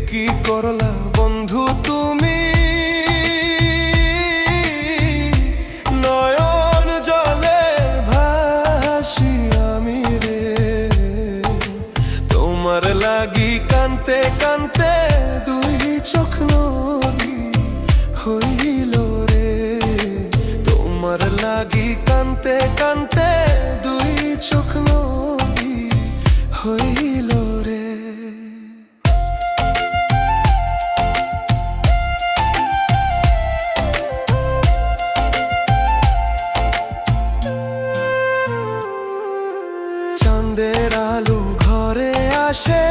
কি করলা বন্ধু তুমি, নয়ন জলে ভাসি আমি রে। তোমার লাগি কানতে কানতে দুই চোখ নদী হইল রে। তোমার লাগি কানতে কানতে দুই চোখ নদী হইল রে। চাঁদের আলো ঘরে আসে,